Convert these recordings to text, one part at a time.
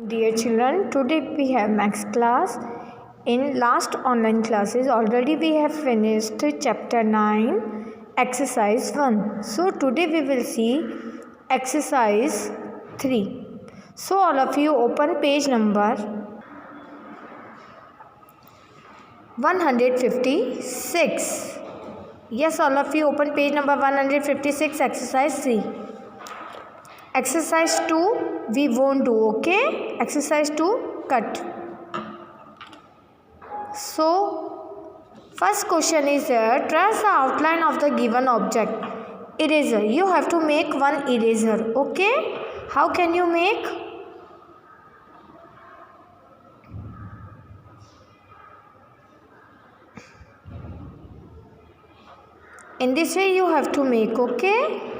Dear children, today we have maths class. In last online classes already we have finished chapter 9 exercise 1. So today we will see exercise 3. So all of you open page number 156. Yes, all of you open page number 156 exercise 3. Exercise 2 we won't do, okay? Exercise 2 cut. So first question is here, trace the outline of the given object. Eraser. You have to make one eraser, okay? How can you make? In this way you have to make, okay?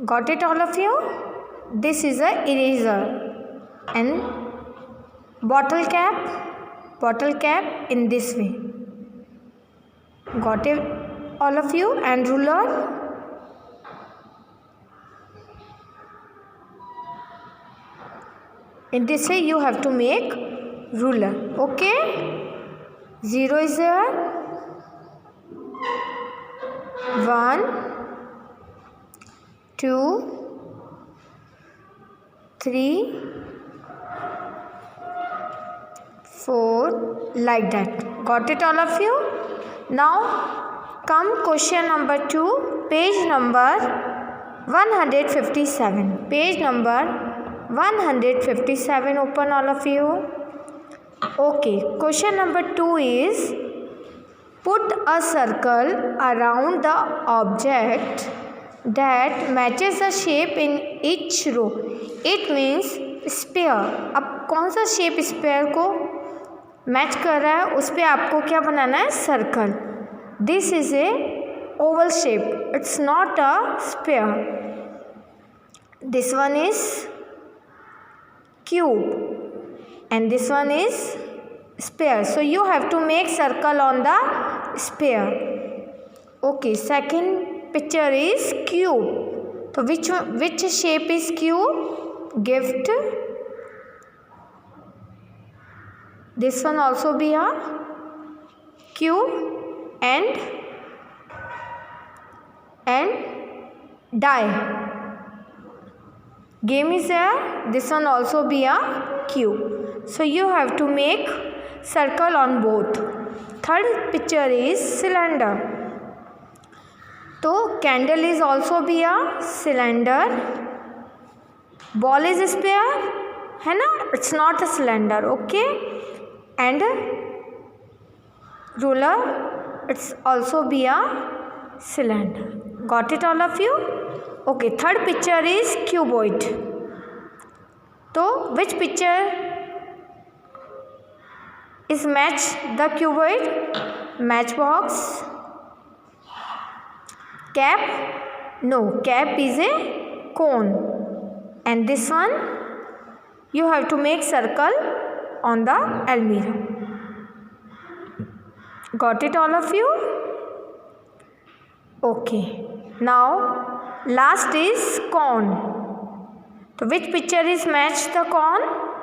Got it all of you? This is a eraser. And bottle cap in this way. Got it all of you? And ruler. In this way you have to make ruler, okay? 0 is there. 1, 2, 3, 4, like that. Got it all of you? Now come question number 2, page number 157. Page number 157, open all of you. Okay, question number 2 is, put a circle around the object that matches the shape in each row. It means sphere. अब कौन सा shape spare को match कर रहा है, उस पर आपको क्या बनाना है? Circle. This is a oval shape, it's not a sphere. This one is cube and this one is sphere. So you have to make circle on the sphere. Okay, second picture is cube. So which shape is cube? Gift. This one also be a cube and die. Game is there. This one also be a cube. So you have to make circle on both. Third picture is cylinder. So candle is also be a cylinder. Ball is sphere, है ना? It's not a cylinder, okay? And ruler, it's also be a cylinder. Got it all of you? Okay, third picture is cuboid. So which picture is match the cuboid? Matchbox. Cap? No, cap is a cone. And this one, you have to make circle on the almirah. Got it all of you? Okay. Now last is cone. So which picture is match the cone?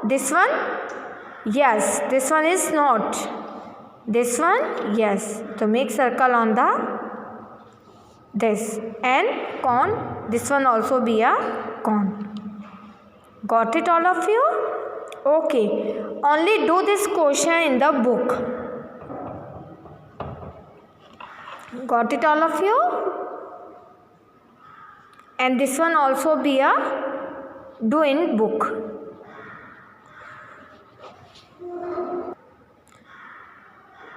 This one? Yes. This one is not. This one? Yes. So make circle on the this. And cone. This one also be a cone. Got it all of you? Okay. Only do this question in the book. Got it all of you? And this one also be a do in book.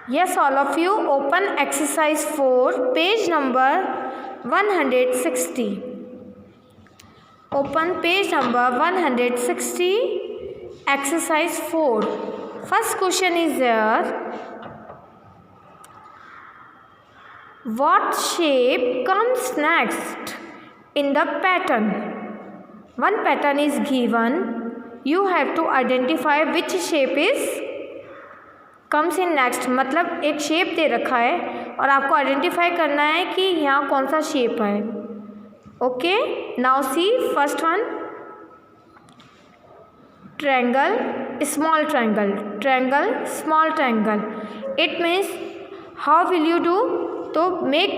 Yes, all of you open exercise 4, page number 160. Open page number 160, exercise 4. First question is there. What shape comes next in the pattern? One pattern is given. You have to identify which shape is comes in next. मतलब एक shape दे रखा है और आपको identify करना है कि यहाँ कौन सा शेप है. Okay, now see first one. triangle, small triangle, triangle, small triangle. It means how will you do? तो make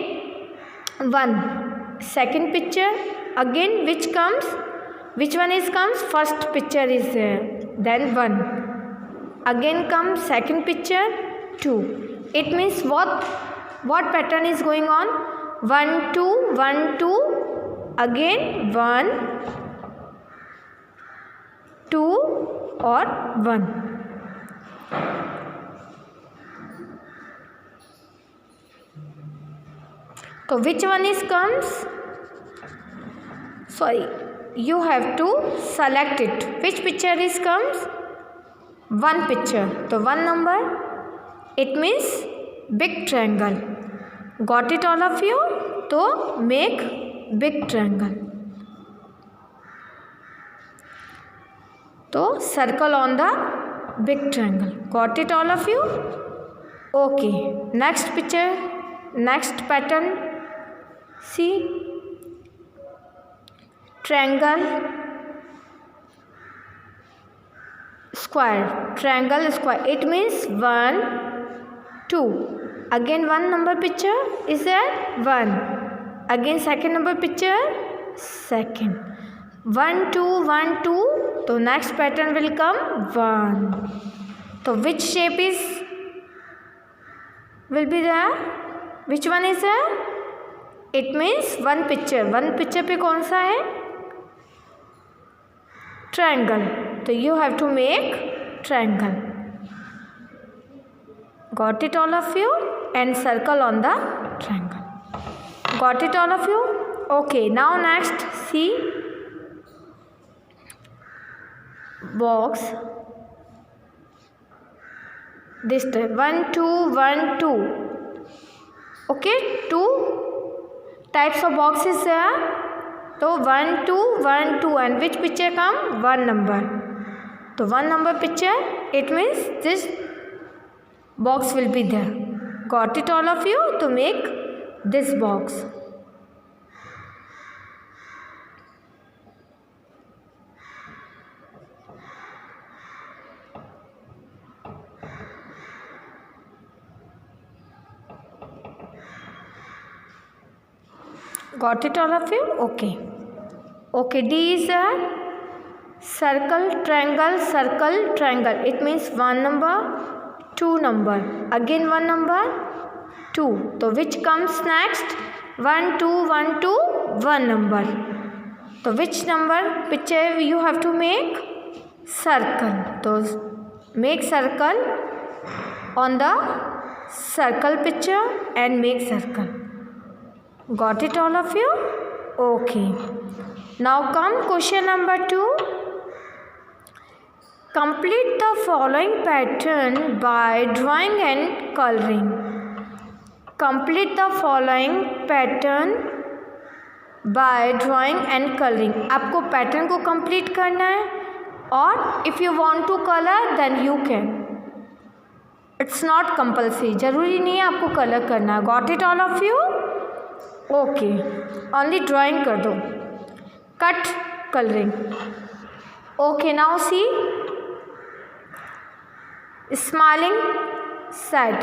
one. Second picture again which one is comes? First picture is there, then one. Again comes second picture, two. It means what pattern is going on? 1 2 1 2, again 1 2 or 1. So which one is comes? Sorry, you have to select it. Which picture is comes? One picture. So one number. It means big triangle. Got it all of you? So make big triangle. So circle on the big triangle. Got it all of you? Okay. Next picture. Next pattern. See, triangle, square, triangle, square. It means 1 2. Again one number picture is there, 1. Again second number picture, second. 1 2 1 2. So next pattern will come 1. So which shape will be there? Which one is there? It means one picture. One picture पे कौन सा है? Triangle. तो you have to make triangle. Got it all of you? And circle on the triangle. Got it all of you? Okay. Now next, see box. This type 1 2 1 2. Okay, 2 types of boxes there. So 1 2 1 2, and which picture come? One number. So one number picture, it means this box will be there. Got it all of you? To make this box. Got it all of you? Okay. Okay, D is a circle, triangle, circle, triangle. It means one number, two number. Again one number, 2. So which comes next? 1 2 1 2, one number. So which number picture you have to make? Circle. So make circle on the circle picture and make circle. Got it all of you? Okay. Now come question number 2. Complete the following pattern by drawing and coloring. Complete the following pattern by drawing and coloring. आपको pattern को complete करना है, और if you want to color then you can. It's not compulsory. जरूरी नहीं है आपको color करना. Got it all of you? Okay, only drawing कर दो, cut colouring. Okay, now see smiling sad.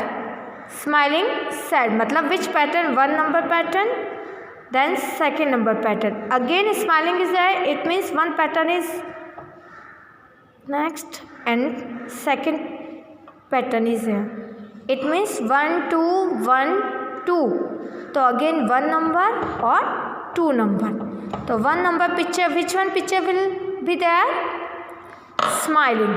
Smiling sad मतलब which pattern? One number pattern, then second number pattern. Again smiling is there. It means one pattern is next and second pattern is there. It means 1 2 1 2. तो again one number और 2 नंबर. तो one number picture, which one picture will be there? Smiling.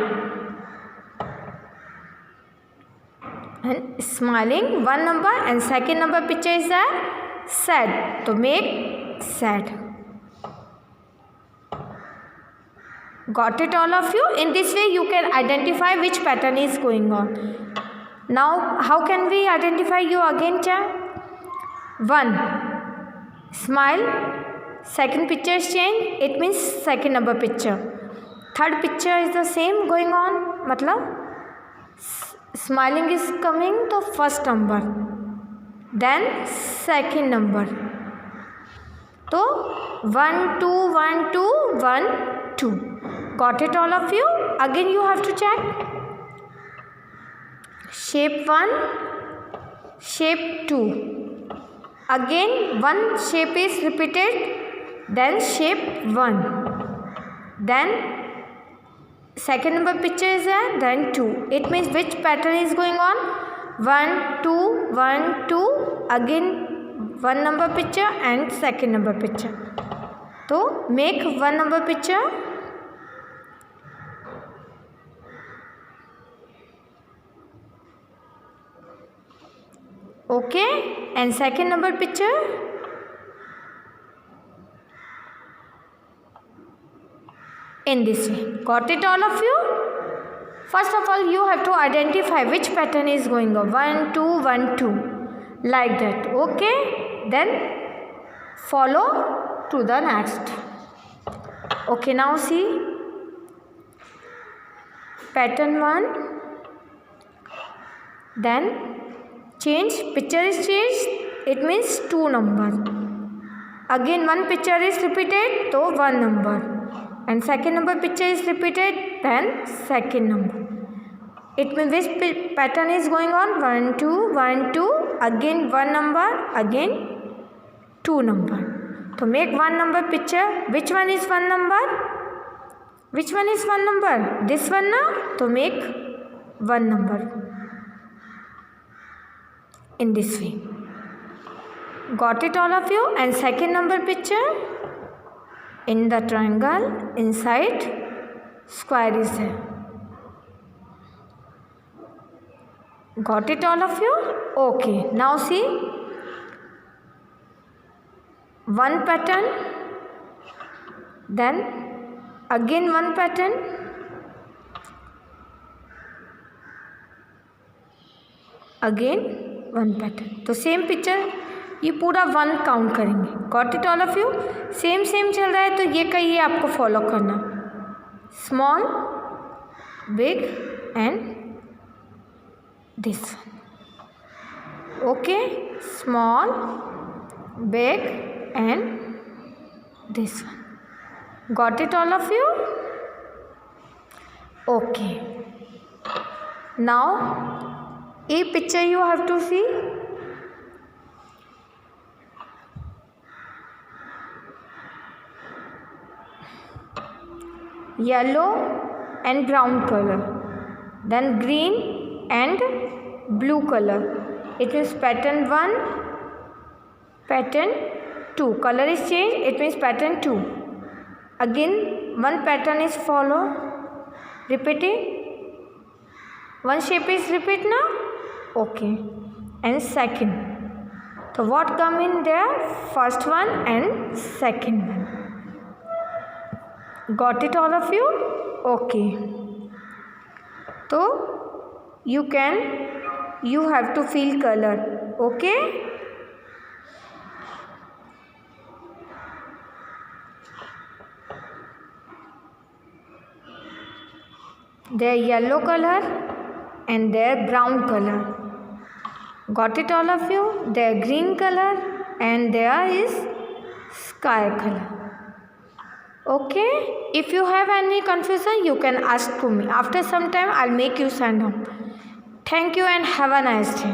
And smiling one number, and second number picture is there sad. तो make sad. Got it all of you? In this way you can identify which pattern is going on. Now how can we identify you again, child? 1 smile, second picture is changed, it means second number picture. Third picture is the same going on, मतलब smiling is coming to first number, then second number. तो 1 2 1 2 1 2. Got it, all of you? Again you have to check. Shape 1, shape 2. Again one shape is repeated, then shape 1. Then second number picture is there, then 2. It means which pattern is going on? 1, 2, 1, 2. Again one number picture and second number picture. So make one number picture. Okay, and second number picture. In this way. Got it, all of you? First of all, you have to identify which pattern is going on. 1, 2, 1, 2. Like that. Okay, then follow to the next. Okay, now see. Pattern 1. Then change, picture is changed, it means 2 number. Again one picture is repeated, so 1 number. And second number picture is repeated, then second number. It means which pattern is going on? 1, 2, 1, 2. Again 1 number, again 2 number. So make 1 number picture. Which one is 1 number? Which one is 1 number? This one now? So make 1 number. In this way. Got it, all of you? And second number picture, in the triangle inside square is there. Got it, all of you? Okay, now see. One pattern, then again one pattern, again one pattern. तो same picture ये पूरा 1 count करेंगे. Got it, all of you? Same चल रहा है तो ये कहिए आपको फॉलो करना. Small, big and this one. Okay, small, big and this one. Got it, all of you? Okay, now a picture you have to see. Yellow and brown color, then green and blue color. It means pattern 1, pattern 2. Color is changed, it means pattern 2. Again one pattern is follow, repeating. One shape is repeat now. Okay, and second. So what come in there? First one and second one. Got it, all of you? Okay. So you have to fill color. Okay. Their yellow color and their brown color. Got it, all of you? Their green color and there is sky color. Okay, if you have any confusion you can ask to me. After some time I'll make you send home. Thank you and have a nice day.